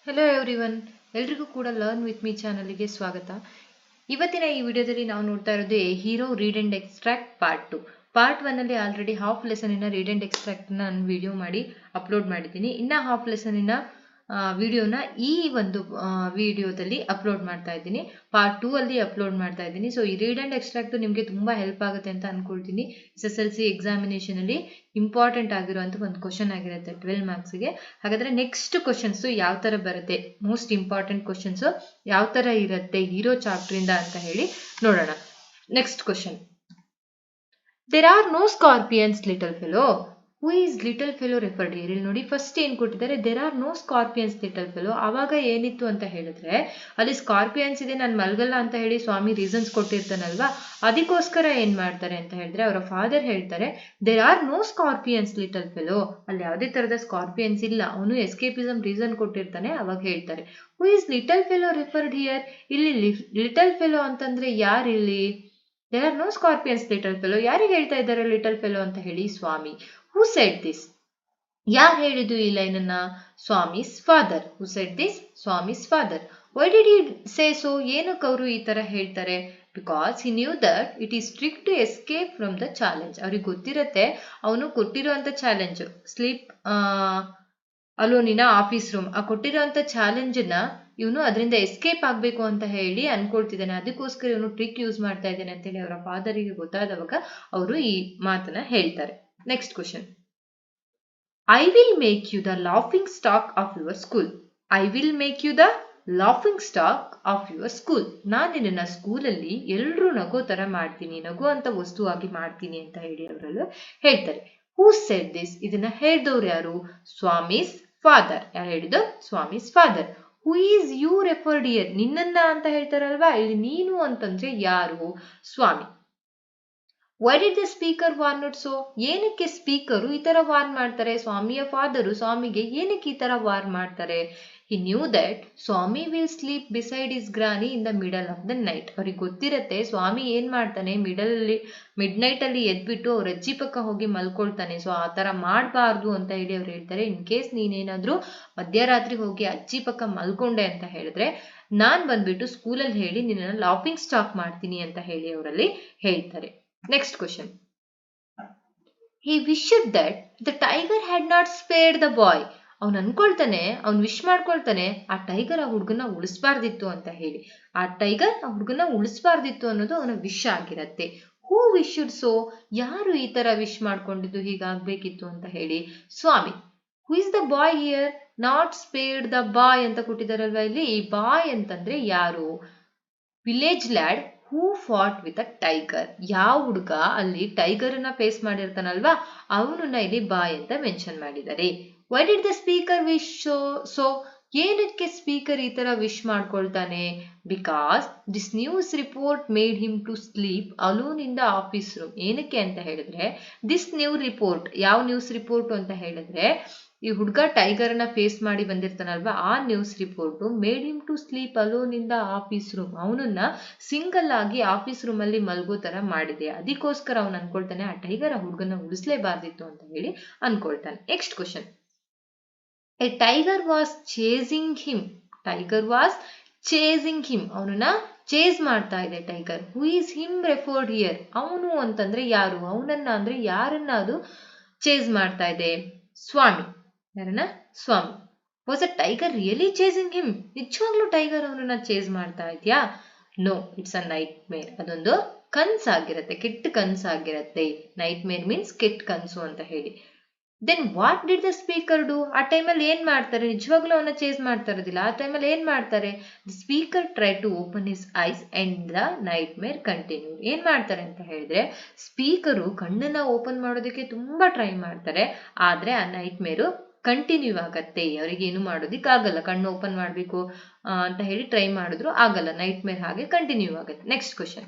Hello everyone, ಎಲ್ರಿಗೂ ಕೂಡ learn with me ಚಾನಲ್ಗೆ ಸ್ವಾಗತ. ಇವತ್ತಿನ ಈ ವಿಡಿಯೋದಲ್ಲಿ ನಾವು ನೋಡ್ತಾ ಇರೋದು hero read and extract part 1 ಅಲ್ಲಿ ಆಲ್ರೆಡಿ ಹಾಫ್ ಲೆಸನಿನ ರೀಡ್ ಅಂಡ್ ಎಕ್ಸ್ಟ್ರಾಕ್ಟ್ ನಾನು ವಿಡಿಯೋ ಮಾಡಿ ಅಪ್ಲೋಡ್ ಮಾಡಿದ್ದೀನಿ. ಇನ್ನು ಹಾಫ್ ಲೆಸನಿನ ವಿಡಿಯೋನ ಈ ಒಂದು ವಿಡಿಯೋದಲ್ಲಿ ಅಪ್ಲೋಡ್ ಮಾಡ್ತಾ ಇದ್ದೀನಿ. ಪಾರ್ಟ್ 2 ಅಲ್ಲಿ ಅಪ್ಲೋಡ್ ಮಾಡ್ತಾ ಇದ್ದೀನಿ. ಸೊ ಈ ರೀಡ್ ಅಂಡ್ ಎಕ್ಸ್ಟ್ರಾಕ್ಟ್ ನಿಮಗೆ ತುಂಬಾ ಹೆಲ್ಪ್ ಆಗುತ್ತೆ ಅಂತ ಅನ್ಕೊಳ್ತೀನಿ. SSLC ಎಕ್ಸಾಮಿನೇಷನ್ ಅಲ್ಲಿ ಇಂಪಾರ್ಟೆಂಟ್ ಆಗಿರುವಂತ ಒಂದು ಕ್ವಶನ್ ಆಗಿರುತ್ತೆ 12 ಮಾರ್ಕ್ಸ್ಗೆ. ಹಾಗಾದ್ರೆ ನೆಕ್ಸ್ಟ್ ಕ್ವಶನ್ಸ್ ಯಾವ ತರ ಬರುತ್ತೆ, ಮೋಸ್ಟ್ ಇಂಪಾರ್ಟೆಂಟ್ ಕ್ವಶನ್ಸ್ ಯಾವ ತರ ಇರುತ್ತೆ ಹೀರೋ ಚಾಪ್ಟರ್ ಇಂದ ಅಂತ ಹೇಳಿ ನೋಡೋಣ. Next question, there are no scorpions little fellow. Who is little fellow referred here? ಇಲ್ಲಿ ನೋಡಿ, ಫಸ್ಟ್ ಏನ್ ಕೊಟ್ಟಿದ್ದಾರೆ, there are no scorpions little fellow. ಆವಾಗ ಏನಿತ್ತು ಅಂತ ಹೇಳಿದ್ರೆ, ಅಲ್ಲಿ ಸ್ಕಾರ್ಪಿಯನ್ಸ್ ಇದೆ, ನಾನು ಮಲ್ಗಲ್ಲ ಅಂತ ಹೇಳಿ ಸ್ವಾಮಿ ರೀಸನ್ಸ್ ಕೊಟ್ಟಿರ್ತಾನಲ್ವಾ, ಅದಕ್ಕೋಸ್ಕರ ಏನ್ ಮಾಡ್ತಾರೆ ಅಂತ ಹೇಳಿದ್ರೆ ಅವರ ಫಾದರ್ ಹೇಳ್ತಾರೆ there are no scorpions little fellow. ಅಲ್ಲಿ ಯಾವುದೇ ತರದ ಸ್ಕಾರ್ಪಿಯನ್ಸ್ ಇಲ್ಲ, ಅವನು ಎಸ್ಕೇಪಿಸಮ್ ರೀಸನ್ ಕೊಟ್ಟಿರ್ತಾನೆ. ಅವಾಗ ಹೇಳ್ತಾರೆ who is little fellow referred here? ಇಲ್ಲಿ ಲಿಟಲ್ ಫೆಲೋ ಅಂತಂದ್ರೆ ಯಾರು? ಇಲ್ಲಿ there are no scorpions little fellow, ಯಾರಿಗೆ ಹೇಳ್ತಾ ಇದ್ದಾರೆ ಲಿಟಲ್ ಫೆಲೋ ಅಂತ ಹೇಳಿ? ಸ್ವಾಮಿ. Who said this? ಯಾರು ಹೇಳಿದ್ದು ಈ ಲೈನನ್ನ? Swami's father. Who said this? Swami's father. Why did he say so? ಏನಕ್ಕೆ ಅವರು ಈ ತರ ಹೇಳ್ತಾರೆ? Because he knew that it is trick to escape from the challenge. ಅವ್ರಿಗೆ ಗೊತ್ತಿರತ್ತೆ ಅವನು ಕೊಟ್ಟಿರುವಂತ ಚಾಲೆಂಜ್, ಸ್ಲೀಪ್ ಅಲೋನಿನ ಆಫೀಸ್ ರೂಮ್, ಆ ಕೊಟ್ಟಿರುವಂತ ಚಾಲೆಂಜ್ ನ ಇವನು ಅದರಿಂದ ಎಸ್ಕೇಪ್ ಆಗ್ಬೇಕು ಅಂತ ಹೇಳಿ ಅನ್ಕೊಳ್ತಿದ್ದಾನೆ. ಅದಕ್ಕೋಸ್ಕರ ಇವನು ಟ್ರಿಕ್ ಯೂಸ್ ಮಾಡ್ತಾ ಇದ್ದಾನೆ ಅಂತ ಹೇಳಿ ಅವರ ಫಾದರಿಗೆ ಗೊತ್ತಾದವಾಗ ಅವರು ಈ ಮಾತನ್ನ ಹೇಳ್ತಾರೆ. Next question, I will make you the laughing stock of your school. I will make you the laughing stock of your school. ನಾನು ನಿನ್ನ ಸ್ಕೂಲಲ್ಲಿ ಎಲ್ರೂ ನಗೋ ತರ ಮಾಡ್ತೀನಿ, ನಗೋ ಅಂತ ವಸ್ತುವಾಗಿ ಮಾಡ್ತೀನಿ ಅಂತ ಹೇಳಿ ಅವರಲ್ಲೂ ಹೇಳ್ತಾರೆ. Who said this? ಇದನ್ನ ಹೇಳ್ದವ್ರು ಯಾರು? ಸ್ವಾಮಿಸ್ ಫಾದರ್. ಯಾರು ಹೇಳಿದ್ದು? Swami's father. Who is you referred here? ನಿನ್ನನ್ನ ಅಂತ ಹೇಳ್ತಾರಲ್ವಾ, ಇಲ್ಲಿ ನೀನು ಅಂತಂದ್ರೆ ಯಾರು? Swami. Why did the speaker warn it so? ಏನಕ್ಕೆ ಸ್ಪೀಕರು ಈ ತರ ವಾರ್ನ್ ಮಾಡ್ತಾರೆ? ಸ್ವಾಮಿಯ ಫಾದರು ಸ್ವಾಮಿಗೆ ಏನಕ್ಕೆ ಈ ತರ ವಾರ್ನ್ ಮಾಡ್ತಾರೆ? He knew that Swami will sleep beside his granny in the middle of the night. ಅವ್ರಿಗೆ ಗೊತ್ತಿರತ್ತೆ ಸ್ವಾಮಿ ಏನ್ ಮಾಡ್ತಾನೆ, ಮಿಡ್ ನೈಟ್ ಅಲ್ಲಿ ಎದ್ಬಿಟ್ಟು ಅವ್ರ ಅಜ್ಜಿ ಪಕ್ಕ ಹೋಗಿ ಮಲ್ಕೊಳ್ತಾನೆ. ಸೊ ಆ ತರ ಮಾಡಬಾರ್ದು ಅಂತ ಹೇಳಿ ಅವ್ರು ಹೇಳ್ತಾರೆ. ಇನ್ ಕೇಸ್ ನೀನೇನಾದ್ರೂ ಮಧ್ಯರಾತ್ರಿ ಹೋಗಿ ಅಜ್ಜಿ ಪಕ್ಕ ಮಲ್ಕೊಂಡೆ ಅಂತ ಹೇಳಿದ್ರೆ ನಾನ್ ಬಂದ್ಬಿಟ್ಟು ಸ್ಕೂಲಲ್ಲಿ ಹೇಳಿ ನಿನ್ನ ಲಾಫಿಂಗ್ ಸ್ಟಾಕ್ ಮಾಡ್ತೀನಿ ಅಂತ ಹೇಳಿ ಅವರಲ್ಲಿ ಹೇಳ್ತಾರೆ. Next question, he wished that the tiger had not spared the boy. ಅವ್ನು ಅನ್ಕೊಳ್ತಾನೆ, ಅವ್ನು ವಿಶ್ ಮಾಡ್ಕೊಳ್ತಾನೆ ಆ ಟೈಗರ್ ಆ ಹುಡುಗನ ಉಳಿಸಬಾರ್ದಿತ್ತು ಅಂತ ಹೇಳಿ. ಆ ಟೈಗರ್ ಆ ಹುಡುಗನ ಉಳಿಸಬಾರ್ದಿತ್ತು ಅನ್ನೋದು ಅವನ ವಿಶ್ ಆಗಿರತ್ತೆ. Who wished so? ಯಾರು ಈ ತರ ವಿಶ್ ಮಾಡ್ಕೊಂಡಿದ್ದು ಹೀಗಾಗ್ಬೇಕಿತ್ತು ಅಂತ ಹೇಳಿ? Swami. Who is the boy here? Not spared the boy ಅಂತ ಕೊಟ್ಟಿದಾರಲ್ವಾ ಇಲ್ಲಿ. ಈ ಬಾಯ್ ಅಂತಂದ್ರೆ ಯಾರು? Village lad who fought with a tiger. ಯಾವ ಹುಡುಗ ಅಲ್ಲಿ ಟೈಗರ್ ಅನ್ನ ಫೇಸ್ ಮಾಡಿರ್ತಾನಲ್ವಾ ಅವನನ್ನ ಇಲ್ಲಿ ಬಾಯ್ ಅಂತ ಮೆನ್ಷನ್ ಮಾಡಿದ್ದಾರೆ. Why did the speaker wish so? ಏನಕ್ಕೆ ಸ್ಪೀಕರ್ ಈ ತರ ವಿಶ್ ಮಾಡ್ಕೊಳ್ತಾನೆ? Because this news report made him to sleep alone in the office room. ಏನಕ್ಕೆ ಅಂತ ಹೇಳಿದ್ರೆ ದಿಸ್ ನ್ಯೂ ರಿಪೋರ್ಟ್, ಯಾವ ನ್ಯೂಸ್ ರಿಪೋರ್ಟ್ ಅಂತ ಹೇಳಿದ್ರೆ ಈ ಹುಡುಗ ಟೈಗರ್ ನ ಫೇಸ್ ಮಾಡಿ ಬಂದಿರ್ತಾನಲ್ವಾ ಆ news report made him to sleep alone in the office room. ಅವನನ್ನ ಸಿಂಗಲ್ ಆಗಿ ಆಫೀಸ್ ರೂಮ್ ಅಲ್ಲಿ ಮಲ್ಗೋ ತರ ಮಾಡಿದೆ. ಅದಕ್ಕೋಸ್ಕರ ಅವನು ಅನ್ಕೊಳ್ತಾನೆ ಆ ಟೈಗರ್ ಆ ಹುಡುಗನ ಉಳಿಸಲೇಬಾರ್ದಿತ್ತು ಅಂತ ಹೇಳಿ ಅನ್ಕೊಳ್ತಾನೆ. Next question, a tiger was chasing him. Tiger was chasing him. ಅವನನ್ನ ಚೇಸ್ ಮಾಡ್ತಾ ಇದೆ tiger. Who is him referred here? ಅವನು ಅಂತಂದ್ರೆ ಯಾರು? ಅವನನ್ನ ಅಂದ್ರೆ ಯಾರನ್ನ ಅದು ಚೇಸ್ ಮಾಡ್ತಾ ಇದೆ? ಸ್ವಾಮಿ. ಯಾರನ್ನ? Swami. Was a tiger really chasing him? ನಿಜವಾಗ್ಲೂ ಟೈಗರ್ ಅವನನ್ನ ಚೇಸ್ ಮಾಡ್ತಾ ಇದೆಯಾ? ನೋ, ಇಟ್ಸ್ ಅ ನೈಟ್ ಮೇರ್. ಅದೊಂದು ಕನ್ಸಾಗಿರತ್ತೆ, ಕೆಟ್ಟ ಕನ್ಸಾಗಿರತ್ತೆ. ನೈಟ್ ಮೇರ್ ಮೀನ್ಸ್ ಕೆಟ್ಟ ಕನ್ಸು ಅಂತ ಹೇಳಿ. Then what did the speaker do? ಆ ಟೈಮಲ್ಲಿ ಏನ್ ಮಾಡ್ತಾರೆ? ನಿಜವಾಗ್ಲೂ ಅವನ್ನ ಚೇಸ್ ಮಾಡ್ತಾ ಇರೋದಿಲ್ಲ. ಆ ಟೈಮಲ್ಲಿ ಏನ್ ಮಾಡ್ತಾರೆ? The speaker try to open his eyes and the nightmare continue. ಏನ್ ಮಾಡ್ತಾರೆ ಅಂತ ಹೇಳಿದ್ರೆ ಸ್ಪೀಕರು ಕಣ್ಣನ್ನ ಓಪನ್ ಮಾಡೋದಕ್ಕೆ ತುಂಬಾ ಟ್ರೈ ಮಾಡ್ತಾರೆ, ಆದ್ರೆ ಆ ನೈಟ್ ಮೇರು ಕಂಟಿನ್ಯೂ ಆಗತ್ತೆ. ಅವರಿಗೆ ಏನು ಮಾಡೋದಿಕ್ ಆಗಲ್ಲ. ಕಣ್ಣು ಓಪನ್ ಮಾಡ್ಬೇಕು ಅಂತ ಹೇಳಿ ಟ್ರೈ ಮಾಡಿದ್ರು ಆಗಲ್ಲ. ನೈಟ್ ಮೇರ್ ಹಾಗೆ ಕಂಟಿನ್ಯೂ ಆಗತ್ತೆ. Next question,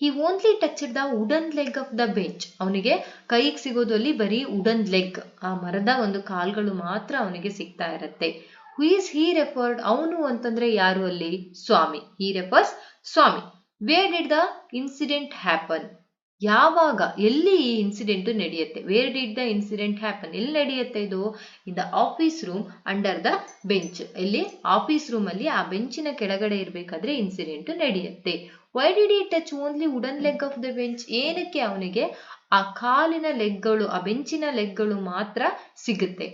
he only touched the wooden leg of the bench. ಅವನಿಗೆ ಕೈಗೆ ಸಿಗೋದು ಅಲ್ಲಿ ಬರೀ ವುಡನ್ ಲೆಗ್, ಆ ಮರದ ಒಂದು ಕಾಲ್ಗಳು ಮಾತ್ರ ಅವನಿಗೆ ಸಿಗ್ತಾ ಇರತ್ತೆ. Who is he referred? ಅವನು ಅಂತಂದ್ರೆ ಯಾರು ಅಲ್ಲಿ? Swami. He refers Swami. Where did the incident happen? ಯಾವಾಗ ಎಲ್ಲಿ ಈ ಇನ್ಸಿಡೆಂಟ್ ನಡೆಯುತ್ತೆ? Where did the incident happen? ಎಲ್ಲಿ ನಡೆಯುತ್ತೆ ಇದು? In the office room under the bench. ಎಲ್ಲಿ? ಆಫೀಸ್ ರೂಮ್ ಅಲ್ಲಿ ಆ ಬೆಂಚಿನ ಕೆಳಗಡೆ ಇರಬೇಕಾದ್ರೆ ಇನ್ಸಿಡೆಂಟ್ ನಡೆಯುತ್ತೆ. Why did he touch only wooden leg of the bench? ಏನಕ್ಕೆ ಅವನಿಗೆ ಆ ಕಾಲಿನ ಲೆಗ್ಗಳು, ಆ ಬೆಂಚಿನ ಲೆಗ್ಗಳು ಮಾತ್ರ ಸಿಗುತ್ತೆ?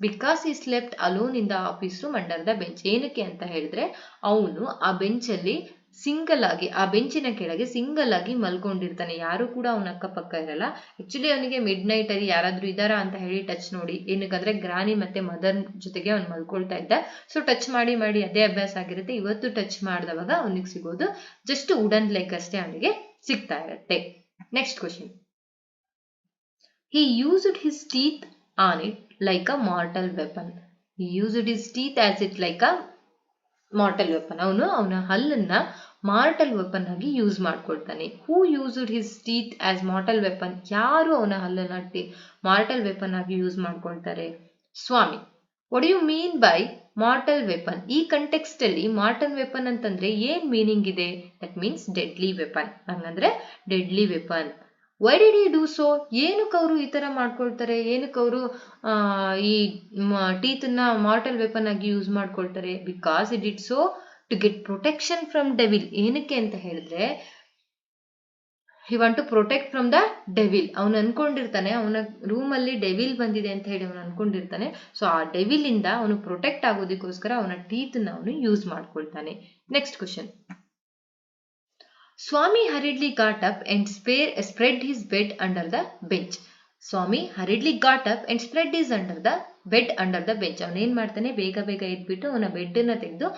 ಬಿಕಾಸ್ ಈ slept alone in the office room under the bench. ಏನಕ್ಕೆ ಅಂತ ಹೇಳಿದ್ರೆ ಅವನು ಆ ಬೆಂಚಲ್ಲಿ ಸಿಂಗಲ್ ಆಗಿ, ಆ ಬೆಂಚಿನ ಕೆಳಗೆ ಸಿಂಗಲ್ ಆಗಿ ಮಲ್ಕೊಂಡಿರ್ತಾನೆ. ಯಾರು ಕೂಡ ಅವನ ಅಕ್ಕಪಕ್ಕ ಇರಲ್ಲ. ಆಕ್ಚುಲಿ ಅವನಿಗೆ ಮಿಡ್ ನೈಟ್ ಅಲ್ಲಿ ಯಾರಾದ್ರೂ ಇದಾರಾ ಅಂತ ಹೇಳಿ ಟಚ್ ನೋಡಿ, ಏನಕ್ಕಂದ್ರೆ ಗ್ರಾನಿ ಮತ್ತೆ ಮದರ್ ಜೊತೆಗೆ ಅವ್ನು ಮಲ್ಕೊಳ್ತಾ ಇದ್ದ. ಸೊ ಟಚ್ ಮಾಡಿ ಮಾಡಿ ಅದೇ ಅಭ್ಯಾಸ ಆಗಿರುತ್ತೆ. ಇವತ್ತು ಟಚ್ ಮಾಡಿದವಾಗ ಅವನಿಗೆ ಸಿಗೋದು ಜಸ್ಟ್ ವುಡನ್ ಲೆಗ್ ಅಷ್ಟೇ ಅವನಿಗೆ ಸಿಗ್ತಾ ಇರುತ್ತೆ. Next question. He used his teeth on it like a mortal weapon. He used his teeth as it like a mortal weapon. ಅವನು ಅವನ ಹಲ್ಲನ್ನ ಮಾರ್ಟಲ್ ವೆಪನ್ ಆಗಿ ಯೂಸ್ ಮಾಡ್ಕೊಳ್ತಾನೆ. Who used his teeth as mortal weapon? ಯಾರು ಅವನ ಹಲ್ಲನ್ನ mortal weapon ಆಗಿ use ಮಾಡ್ಕೊಳ್ತಾರೆ? Swami. What you mean by mortal weapon? ಈ ಕಂಟೆಕ್ಸ್ಟ್ ಅಲ್ಲಿ ಮಾರ್ಟಲ್ ವೆಪನ್ ಅಂತಂದ್ರೆ ಏನ್ ಮೀನಿಂಗ್ ಇದೆ? That means deadly weapon. ಹಂಗಂದ್ರೆ deadly weapon. Why did he do so? ಏನಕ್ಕೆ ಅವರು ಈ ತರ ಮಾಡ್ಕೊಳ್ತಾರೆ? ಏನಕ್ಕೆ ಅವರು ಈ ಟೀತನ್ನ ಮಾರ್ಟಲ್ ವೆಪನ್ ಆಗಿ ಯೂಸ್ ಮಾಡ್ಕೊಳ್ತಾರೆ? Because it did so to get protection from devil. ಏನಕ್ಕೆ ಅಂತ ಹೇಳಿದ್ರೆ he want to protect from the devil. ಅವನು ಅನ್ಕೊಂಡಿರ್ತಾನೆ ಅವನ ರೂಮ್ ಅಲ್ಲಿ ಡೆವಿಲ್ ಬಂದಿದೆ ಅಂತ ಹೇಳಿ ಅವನು ಅನ್ಕೊಂಡಿರ್ತಾನೆ. ಸೊ ಆ ಡೆವಿಲ್ ಇಂದ ಅವನು ಪ್ರೊಟೆಕ್ಟ್ ಆಗೋದಕ್ಕೋಸ್ಕರ ಅವನ ಟೀತನ್ನ ಅವನು ಯೂಸ್ ಮಾಡ್ಕೊಳ್ತಾನೆ. Next question. Swami hurriedly got up and spread his bed under the bench. Swami hurriedly got up and spread his bed under the bench. ಅವನು ಏನ್ ಮಾಡ್ತಾನೆ? ಬೇಗ ಬೇಗ ಎದ್ಬಿಟ್ಟು ಅವನ ಬೆಡ್ ಅನ್ನ ತೆಗೆದು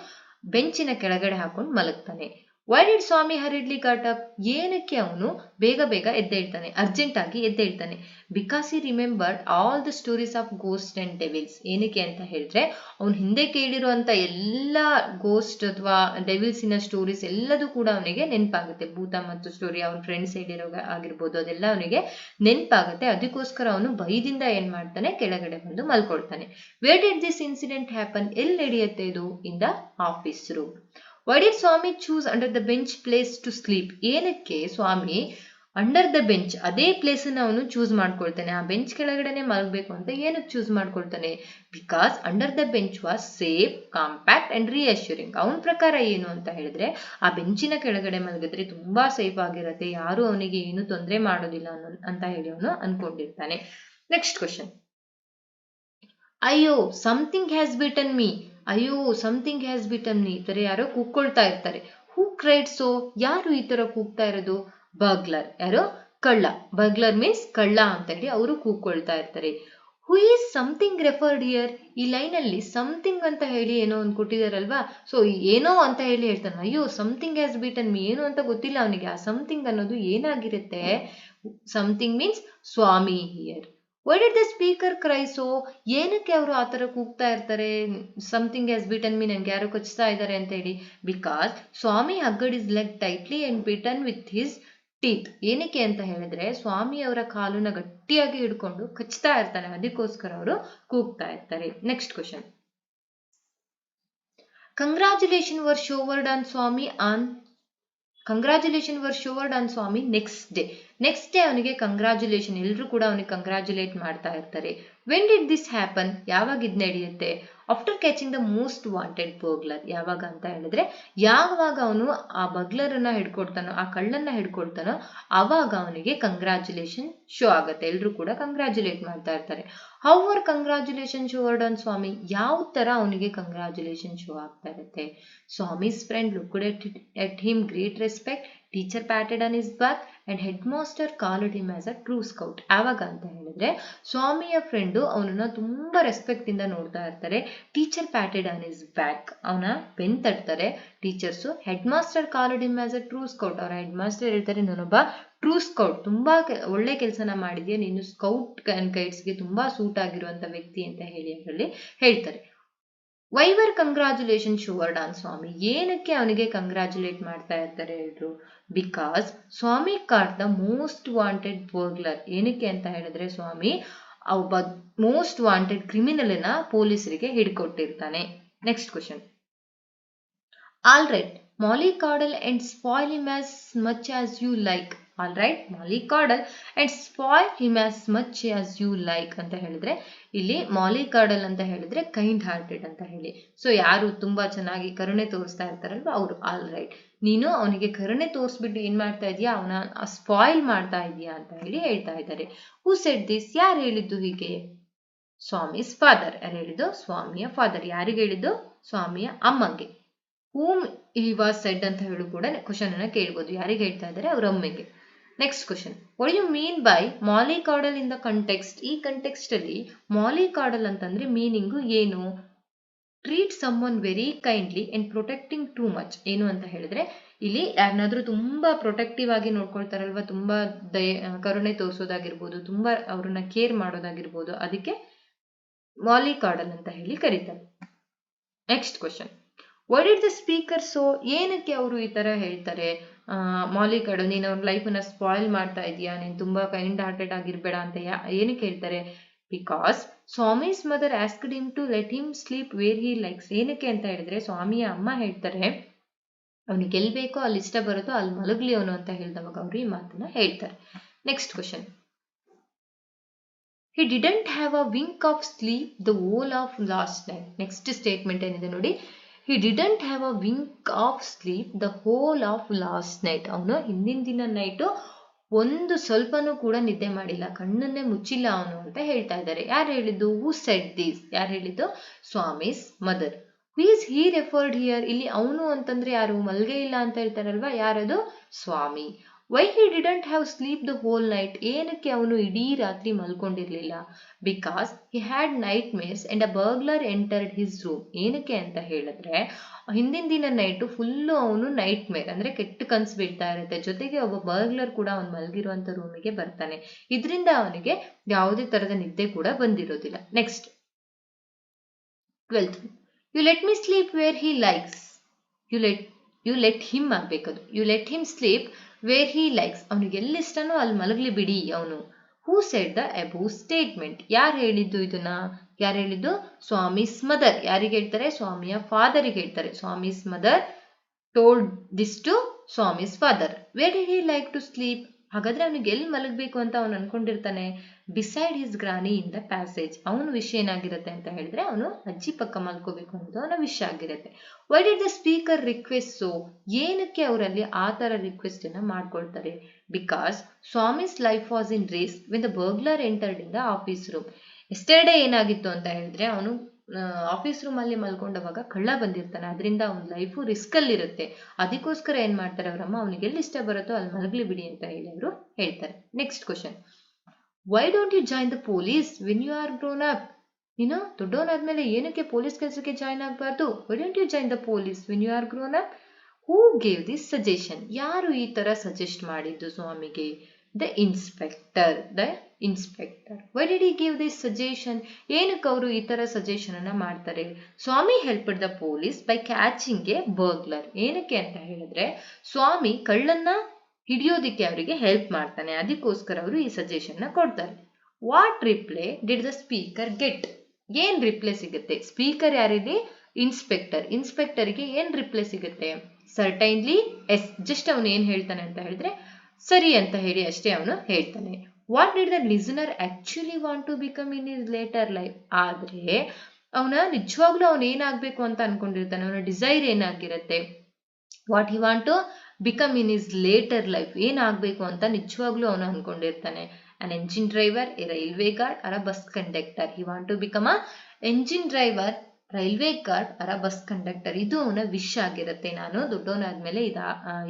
ಬೆಂಚಿನ ಕೆಳಗಡೆ ಹಾಕೊಂಡು ಮಲಗ್ತಾನೆ. Why did Swami hurriedly got up? ಏನಕ್ಕೆ ಅವನು ಬೇಗ ಬೇಗ ಎದ್ದೇಳ್ತಾನೆ, ಅರ್ಜೆಂಟ್ ಆಗಿ ಎದ್ದೇಳ್ತಾನೆ? Because he remembered all the stories of ghost and devils. ಏನಕ್ಕೆ ಅಂತ ಹೇಳಿದ್ರೆ ಅವನು ಹಿಂದೆ ಕೇಳಿರುವಂತ ಎಲ್ಲ ಗೋಸ್ಟ್ ಅಥವಾ ಡೆವಿಲ್ಸಿನ ಸ್ಟೋರೀಸ್ ಎಲ್ಲದೂ ಕೂಡ ಅವನಿಗೆ ನೆನಪಾಗುತ್ತೆ. ಭೂತ ಮತ್ತು ಸ್ಟೋರಿ ಅವನ ಫ್ರೆಂಡ್ಸ್ ಹೇಳಿರೋ ಆಗಿರ್ಬೋದು, ಅದೆಲ್ಲ ಅವನಿಗೆ ನೆನಪಾಗುತ್ತೆ. ಅದಕ್ಕೋಸ್ಕರ ಅವನು ಭಯದಿಂದ ಏನ್ ಮಾಡ್ತಾನೆ? ಕೆಳಗಡೆ ಬಂದು ಮಲ್ಕೊಳ್ತಾನೆ. Where did this incident happen? ಎಲ್ಲಿ ನಡೆಯುತ್ತೆ ಇದು? In the office room. Why did Swami choose under the bench place to sleep? ಏನಕ್ಕೆ ಸ್ವಾಮಿ ಅಂಡರ್ ದ ಬೆಂಚ್ ಅದೇ ಪ್ಲೇಸ್ ಅನ್ನ ಅವನು ಚೂಸ್ ಮಾಡ್ಕೊಳ್ತಾನೆ? ಆ ಬೆಂಚ್ ಕೆಳಗಡೆನೆ ಮಲಗಬೇಕು ಅಂತ ಏನಕ್ಕೆ ಚೂಸ್ ಮಾಡ್ಕೊಳ್ತಾನೆ? Because under the bench was safe, compact and reassuring. ಅವನ ಪ್ರಕಾರ ಏನು ಅಂತ ಹೇಳಿದ್ರೆ ಆ ಬೆಂಚಿನ ಕೆಳಗಡೆ ಮಲಗಿದ್ರೆ ತುಂಬಾ ಸೇಫ್ ಆಗಿರುತ್ತೆ, ಯಾರು ಅವನಿಗೆ ಏನು ತೊಂದರೆ ಮಾಡೋದಿಲ್ಲ ಅಂತ ಹೇಳಿ ಅವನು ಅನ್ಕೊಂಡಿರ್ತಾನೆ. Next question. ಅಯ್ಯೋ ಸಮಥಿಂಗ್ ಹ್ಯಾಸ್ ಬಿಟನ್ ಮೀ. ಅಯ್ಯೋ ಸಮಥಿಂಗ್ ಹ್ಯಾಸ್ ಬಿಟನ್ ಮೀ. ಈ ತರ ಯಾರೋ ಕೂಗ್ಕೊಳ್ತಾ ಇರ್ತಾರೆ. Who cried so? ಯಾರು ಈ ತರ ಕೂಗ್ತಾ ಇರೋದು? ಬರ್ಗ್ಲರ್. ಯಾರೋ? ಕಳ್ಳ. ಬರ್ಗ್ಲರ್ ಮೀನ್ಸ್ ಕಳ್ಳ ಅಂತ ಹೇಳಿ ಅವರು ಕೂಗ್ಕೊಳ್ತಾ ಇರ್ತಾರೆ. Who is something referred here? ಈ ಲೈನ್ ಅಲ್ಲಿ ಸಮಥಿಂಗ್ ಅಂತ ಹೇಳಿ ಏನೋ ಒಂದು ಕೊಟ್ಟಿದಾರಲ್ವಾ, ಸೊ ಏನೋ ಅಂತ ಹೇಳಿ ಹೇಳ್ತಾನೆ. ಅಯ್ಯೋ ಸಮಥಿಂಗ್ ಹ್ಯಾಸ್ ಬಿಟನ್ ಮೀ, ಏನು ಅಂತ ಗೊತ್ತಿಲ್ಲ ಅವನಿಗೆ. ಆ ಸಮಥಿಂಗ್ ಅನ್ನೋದು ಏನಾಗಿರುತ್ತೆ? Something means Swami here. Why did the speaker cry so? ಏನಕ್ಕೆ ಅವರು ಆ ತರ ಕೂಗ್ತಾ ಇರ್ತಾರೆ? ಸಮಥಿಂಗ್ ಹ್ಯಾಸ್ ಬಿಟನ್ ಮೀ, ನಂಗೆ ಯಾರೋ ಕಚ್ತಾ ಇದ್ದಾರೆ ಅಂತ ಹೇಳಿ. Because Swami hugged his leg tightly and bitten with his teeth. ಏನಕ್ಕೆ ಅಂತ ಹೇಳಿದ್ರೆ ಸ್ವಾಮಿ ಅವರ ಕಾಲನ್ನ ಗಟ್ಟಿಯಾಗಿ ಹಿಡ್ಕೊಂಡು ಕಚ್ತಾ ಇರ್ತಾನೆ, ಅದಕ್ಕೋಸ್ಕರ ಅವರು ಕೂಗ್ತಾ ಇರ್ತಾರೆ. Next question. Congratulation were showered on Swami on congratulation were showered on Swami next day. Next day ಅವನಿಗೆ ಕಂಗ್ರಾಚುಲೇಷನ್, ಎಲ್ಲರೂ ಕೂಡ ಅವನಿಗೆ ಕಂಗ್ರಾಚುಲೇಟ್ ಮಾಡ್ತಾ ಇರ್ತಾರೆ. When did this happen? ಯಾವಾಗ ಇದು ನಡೆಯುತ್ತೆ? After catching the most wanted burglar. ಯಾವಾಗ ಅಂತ ಹೇಳಿದ್ರೆ ಯಾವಾಗ ಅವನು ಆ ಬರ್ಗ್ಲರ್ ಅನ್ನ ಹಿಡ್ಕೊಳ್ತಾನೋ, ಆ ಕಳ್ಳನ್ನ ಹಿಡ್ಕೊಳ್ತಾನೋ, ಅವಾಗ ಅವನಿಗೆ ಕಂಗ್ರಾಚುಲೇಷನ್ ಶೋ ಆಗುತ್ತೆ. ಎಲ್ಲರೂ ಕೂಡ ಕಂಗ್ರಾಚುಲೇಟ್ ಮಾಡ್ತಾ ಇರ್ತಾರೆ. How are congratulation showered on ಸ್ವಾಮಿ? ಯಾವ ತರ ಅವನಿಗೆ ಕಂಗ್ರಾಚುಲೇಷನ್ ಶೋ ಆಗ್ತಾ ಇರುತ್ತೆ? ಸ್ವಾಮಿ's friend looked at him great respect, teacher patted on his back and headmaster called him as a true scout. ಯಾವಾಗ ಅಂತ ಹೇಳಿದ್ರೆ ಸ್ವಾಮಿಯ ಫ್ರೆಂಡು ಅವನನ್ನ ತುಂಬಾ ರೆಸ್ಪೆಕ್ಟ್ ಇಂದ ನೋಡ್ತಾ ಇರ್ತಾರೆ. Teacher patted on his back, ಅವನ ಬೆನ್ ತಟ್ತಾರೆ teachers. Headmaster called him as a true scout, ಅವರ ಹೆಡ್ ಮಾಸ್ಟರ್ ಹೇಳ್ತಾರೆ ನಾನೊಬ್ಬ ಟ್ರೂ ಸ್ಕೌಟ್, ತುಂಬಾ ಒಳ್ಳೆ ಕೆಲಸನ ಮಾಡಿದ್ಯಾ ನೀನು, ಸ್ಕೌಟ್ ಅಂಡ್ ಗೈಡ್ಸ್ಗೆ ತುಂಬಾ ಸೂಟ್ ಆಗಿರುವಂತ ವ್ಯಕ್ತಿ ಅಂತ ಹೇಳಿ ಅದರಲ್ಲಿ ಹೇಳ್ತಾರೆ. Why were congratulation showered on Swami? ಏನಕ್ಕೆ ಅವನಿಗೆ ಕಂಗ್ರಾಚುಲೇಟ್ ಮಾಡ್ತಾ ಇರ್ತಾರೆ ಎಲ್ರು? Because Swami caught the most wanted burglar. ಏನಕ್ಕೆ ಅಂತ ಹೇಳಿದ್ರೆ ಸ್ವಾಮಿ ಒಬ್ಬ ಮೋಸ್ಟ್ ವಾಂಟೆಡ್ ಕ್ರಿಮಿನಲ್ ನ ಪೊಲೀಸರಿಗೆ ಹಿಡ್ಕೊಟ್ಟಿರ್ತಾನೆ. Next question. All right mollycoddle and spoil him as much as you like. All right mollycoddle and spoil him as much as you like ಅಂತ ಹೇಳಿದ್ರೆ ಇಲ್ಲಿ ಮಾಲಿಕಾಡಲ್ ಅಂತ ಹೇಳಿದ್ರೆ ಕೈಂಡ್ ಹಾರ್ಟೆಡ್ ಅಂತ ಹೇಳಿ. ಸೊ ಯಾರು ತುಂಬಾ ಚೆನ್ನಾಗಿ ಕರುಣೆ ತೋರಿಸ್ತಾ ಇರ್ತಾರಲ್ವಾ ಅವರು. ಆಲ್ ರೈಟ್, ನೀನು ಅವನಿಗೆ ಕರುಣೆ ತೋರಿಸ್ಬಿಟ್ಟು ಏನ್ ಮಾಡ್ತಾ ಇದೀಯಾ, ಅವನ ಸ್ಪಾಯ್ಲ್ ಮಾಡ್ತಾ ಇದೀಯಾ ಅಂತ ಹೇಳಿ ಹೇಳ್ತಾ ಇದ್ದಾರೆ. ಹೂ ಸೆಡ್ ದಿಸ್, ಯಾರು ಹೇಳಿದ್ದು ಹೀಗೆ? ಸ್ವಾಮೀಸ್ ಫಾದರ್. ಯಾರು ಹೇಳಿದ್ದು? ಸ್ವಾಮಿಯ ಫಾದರ್. ಯಾರಿಗೆ ಹೇಳಿದ್ದು? ಸ್ವಾಮಿಯ ಅಮ್ಮಂಗೆ. ಹೂಮ್ ಹಿ ವಾಸ್ ಸೆಡ್ ಅಂತ ಹೇಳಿ ಕೂಡ ಕ್ವಶನ್ ಅನ್ನ ಕೇಳ್ಬೋದು. ಯಾರಿಗೆ ಹೇಳ್ತಾ ಇದ್ದಾರೆ? ಅವ್ರ ಅಮ್ಮೆಗೆ. Next question, what you mean by mollycoddle in the context? ಈ ಕಂಟೆಕ್ಸ್ಟ್ ಅಲ್ಲಿ ಮಾಲಿಕಾಡಲ್ ಅಂತಂದ್ರೆ ಮೀನಿಂಗು ಏನು? Treat someone very kindly and protecting too much. ಏನು ಅಂತ ಹೇಳಿದ್ರೆ ಇಲ್ಲಿ ಯಾರನ್ನಾದ್ರೂ ತುಂಬಾ ಪ್ರೊಟೆಕ್ಟಿವ್ ಆಗಿ ನೋಡ್ಕೊಳ್ತಾರಲ್ವಾ, ತುಂಬಾ ಕರುಣೆ ತೋರಿಸೋದಾಗಿರ್ಬೋದು, ತುಂಬಾ ಅವ್ರನ್ನ ಕೇರ್ ಮಾಡೋದಾಗಿರ್ಬೋದು, ಅದಕ್ಕೆ ಮಾಲಿಕಾಡಲ್ ಅಂತ ಹೇಳಿ ಕರೀತಾರೆ. Next question, what did the speaker so? ಏನಕ್ಕೆ ಅವರು ಈ ತರ ಹೇಳ್ತಾರೆ? ಮಾಲಿಕಾಡಲ್, ನೀನು ಅವ್ರ ಲೈಫನ್ನ ಸ್ಪಾಯ್ಲ್ ಮಾಡ್ತಾ ಇದೀಯಾ, ನೀನು ತುಂಬಾ ಕೈಂಡ್ ಹಾರ್ಟೆಡ್ ಆಗಿರ್ಬೇಡ ಅಂತ ಏನಕ್ಕೆ ಹೇಳ್ತಾರೆ? Because Swami's mother asked him to let him sleep where he likes. ಏನಕ್ಕೆ ಅಂತ ಹೇಳಿದ್ರೆ ಸ್ವಾಮಿಯ ಅಮ್ಮ ಹೇಳ್ತಾರೆ ಅವನಿಗೆ ಎಲ್ಲಿ ಬೇಕೋ ಅಲ್ಲಿ ಇಷ್ಟ ಬರುತ್ತೋ ಅಲ್ಲಿ ಮಲಗ್ಲಿ ಅವನು ಅಂತ ಹೇಳಿದವಾಗ ಅವರು ಈ ಮಾತನ್ನ ಹೇಳ್ತಾರೆ. Next question, he didn't have a wink of sleep the whole of last night. Next statement ಏನಿದೆ ನೋಡಿ, he didn't have a wink of sleep the whole of last night. ಅವನು ಹಿಂದಿನ ದಿನ ನೈಟು ಒಂದು ಸ್ವಲ್ಪನೂ ಕೂಡ ನಿದ್ದೆ ಮಾಡಿಲ್ಲ, ಕಣ್ಣನ್ನೇ ಮುಚ್ಚಿಲ್ಲ ಅವನು ಅಂತ ಹೇಳ್ತಾ ಇದ್ದಾರೆ. ಯಾರು ಹೇಳಿದ್ದು? Who said this? ಯಾರು ಹೇಳಿದ್ದು? Swami's mother. Who is he referred here? ಇಲ್ಲಿ ಅವನು ಅಂತಂದ್ರೆ ಯಾರು? ಮಲ್ಗೆ ಇಲ್ಲ ಅಂತ ಹೇಳ್ತಾರಲ್ವಾ, ಯಾರದು? Swami. Why he didn't have sleep the whole night? ಏನಕ್ಕೆ ಅವನು ಇಡೀ ರಾತ್ರಿ ಮಲ್ಕೊಂಡಿರ್ಲಿಲ್ಲ? Because he had nightmares and a burglar entered his room. ಏನಕ್ಕೆ ಅಂತ ಹೇಳಿದ್ರೆ ಹಿಂದಿನ ದಿನ ನೈಟು ಫುಲ್ಲು ಅವನು ನೈಟ್ ಮೇರ್ ಅಂದ್ರೆ ಕೆಟ್ಟ ಕನ್ಸು ಬೀಳ್ತಾ ಇರುತ್ತೆ, ಜೊತೆಗೆ ಒಬ್ಬ ಬರ್ಗ್ಲರ್ ಕೂಡ ಅವನು ಮಲಗಿರುವಂತ ರೂಮಿಗೆ ಬರ್ತಾನೆ. ಇದರಿಂದ ಅವನಿಗೆ ಯಾವುದೇ ತರದ ನಿದ್ದೆ ಕೂಡ ಬಂದಿರೋದಿಲ್ಲ. Next 12th, you let me sleep where he likes. You let him ಆಗ್ಬೇಕದು. You let him sleep where he likes. ಅವನಿಗೆ ಎಲ್ಲಿ ಇಷ್ಟನೋ ಅಲ್ಲಿ ಮಲಗಲಿ ಬಿಡಿ ಅವನು. Who said the above statement? ಯಾರು ಹೇಳಿದ್ದು ಇದನ್ನ? ಯಾರು ಹೇಳಿದ್ದು? ಸ್ವಾಮೀಸ್ ಮದರ್. ಯಾರಿಗೆ ಹೇಳ್ತಾರೆ? ಸ್ವಾಮಿಯ ಫಾದರಿಗೆ ಹೇಳ್ತಾರೆ. Swami's mother told this to Swami's father. Where did he like to sleep? ಹಾಗಾದ್ರೆ ಅವನಿಗೆ ಎಲ್ಲಿ ಮಲಗಬೇಕು ಅಂತ ಅವನು ಅನ್ಕೊಂಡಿರ್ತಾನೆ? Beside his ಗ್ರಾನಿ in the passage. ಅವನ ವಿಷಯ ಏನಾಗಿರುತ್ತೆ ಅಂತ ಹೇಳಿದ್ರೆ ಅವನು ಅಜ್ಜಿ ಪಕ್ಕ ಮಲ್ಕೋಬೇಕು ಅನ್ನೋದು ಅವನ ವಿಷಯ ಆಗಿರುತ್ತೆ. Y did the speaker request so? ಏನಕ್ಕೆ ಅವರಲ್ಲಿ ಆ ತರ ರಿಕ್ವೆಸ್ಟ್ ಅನ್ನ ಮಾಡ್ಕೊಳ್ತಾರೆ? Because Swami's life was in risk when the burglar entered in the office room. Yesterday ಏನಾಗಿತ್ತು ಅಂತ ಹೇಳಿದ್ರೆ ಅವನು ಆಫೀಸ್ ರೂಮ್ ಅಲ್ಲಿ ಮಲ್ಕೊಂಡವಾಗ ಕಳ್ಳ ಬಂದಿರ್ತಾನೆ, ಅದರಿಂದ ಅವನ ಲೈಫು ರಿಸ್ಕ್ ಅಲ್ಲಿ ಇರುತ್ತೆ. ಅದಕ್ಕೋಸ್ಕರ ಏನ್ ಮಾಡ್ತಾರೆ ಅವರಮ್ಮ, ಅವನಿಗೆ ಎಲ್ಲಿ ಇಷ್ಟ ಬರುತ್ತೋ ಅಲ್ಲಿ ಮಲಗಲಿ ಬಿಡಿ ಅಂತ ಹೇಳಿ ಅವರು ಹೇಳ್ತಾರೆ. Next question, why don't you join the police when you are grown up? ನೀನು ದೊಡ್ಡವನಾದ್ಮೇಲೆ ಏನಕ್ಕೆ ಪೊಲೀಸ್ ಕೆಲಸಕ್ಕೆ ಜಾಯಿನ್ ಆಗಬಾರ್ದು? Why don't you join the police when you are grown up? Who gave this suggestion? ಯಾರು ಈ ತರ ಸಜೆಸ್ಟ್ ಮಾಡಿದ್ದು ಸ್ವಾಮಿಗೆ? The inspector. Why did he give this suggestion? ಏನಕ್ಕೆ ಅವರು ಈ ತರ ಸಜೆಷನ್ ಅನ್ನ ಮಾಡ್ತಾರೆ? Swami helped the police by catching a burglar. ಏನಕ್ಕೆ ಅಂತ ಹೇಳಿದ್ರೆ ಸ್ವಾಮಿ ಕಳ್ಳನ್ನ ಹಿಡಿಯೋದಿಕ್ಕೆ ಅವರಿಗೆ ಹೆಲ್ಪ್ ಮಾಡ್ತಾನೆ, ಅದಕ್ಕೋಸ್ಕರ ಅವರು ಈ ಸಜೆಷನ್ ನ ಕೊಡ್ತಾರೆ. What reply did the speaker get? ಏನ್ ರಿಪ್ಲೈ ಸಿಗುತ್ತೆ? ಸ್ಪೀಕರ್ ಯಾರಿದೆ? ಇನ್ಸ್ಪೆಕ್ಟರ್ಗೆ ಏನ್ ರಿಪ್ಲೈ ಸಿಗುತ್ತೆ? ಸರ್ಟೈನ್ಲಿ ಎಸ್. ಜಸ್ಟ್ ಅವನು ಏನ್ ಹೇಳ್ತಾನೆ ಅಂತ ಹೇಳಿದ್ರೆ ಸರಿ ಅಂತ ಹೇಳಿ ಅಷ್ಟೇ ಅವನು ಹೇಳ್ತಾನೆ. What did the listener actually want to become in his later life? ಆದ್ರೆ ನಿಜವಾಗ್ಲೂ ಅವನು ಏನಾಗ್ಬೇಕು ಅಂತ ಅನ್ಕೊಂಡಿರ್ತಾನೆ, ಅವನ ಡಿಸೈರ್ ಏನಾಗಿರುತ್ತೆ? What he want to become in his later life, ಏನಾಗಬೇಕು ಅಂತ ನಿಜವಾಗ್ಲೂ ಅವನು ಅನ್ಕೊಂಡಿರ್ತಾನೆ. An engine driver, a railway guard or a bus conductor. He want to become a engine driver, railway guard or a bus conductor. ಇದು ಅವನ wish ಆಗಿರುತ್ತೆ, ನಾನು ದೊಡ್ಡವನಾದ್ಮೇಲೆ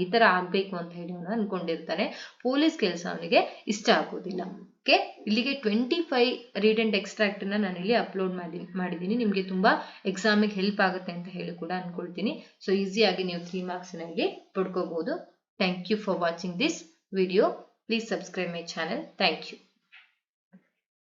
ಈ ತರ ಆಗ್ಬೇಕು ಅಂತ ಹೇಳಿ ಅವನು ಅನ್ಕೊಂಡಿರ್ತಾನೆ. ಪೊಲೀಸ್ ಕೆಲಸ ಅವನಿಗೆ ಇಷ್ಟ ಆಗೋದಿಲ್ಲ. ಓಕೆ, ಇಲ್ಲಿಗೆ 25 ರೀಡ್ ಅಂಡ್ ಎಕ್ಸ್ಟ್ರಾಕ್ಟ್ ನ ನಾನು ಇಲ್ಲಿ ಅಪ್ಲೋಡ್ ಮಾಡಿದ್ದೀನಿ. ನಿಮಗೆ ತುಂಬಾ ಎಕ್ಸಾಮಿಗೆ ಹೆಲ್ಪ್ ಆಗುತ್ತೆ ಅಂತ ಹೇಳಿ ಕೂಡ ಅನ್ಕೊಳ್ತೀನಿ. ಸೊ ಈಸಿಯಾಗಿ ನೀವು 3 ಮಾರ್ಕ್ಸ್ ಇಲ್ಲಿ ಪಡ್ಕೋಬಹುದು. Thank you for watching this video. Please subscribe my channel. Thank you.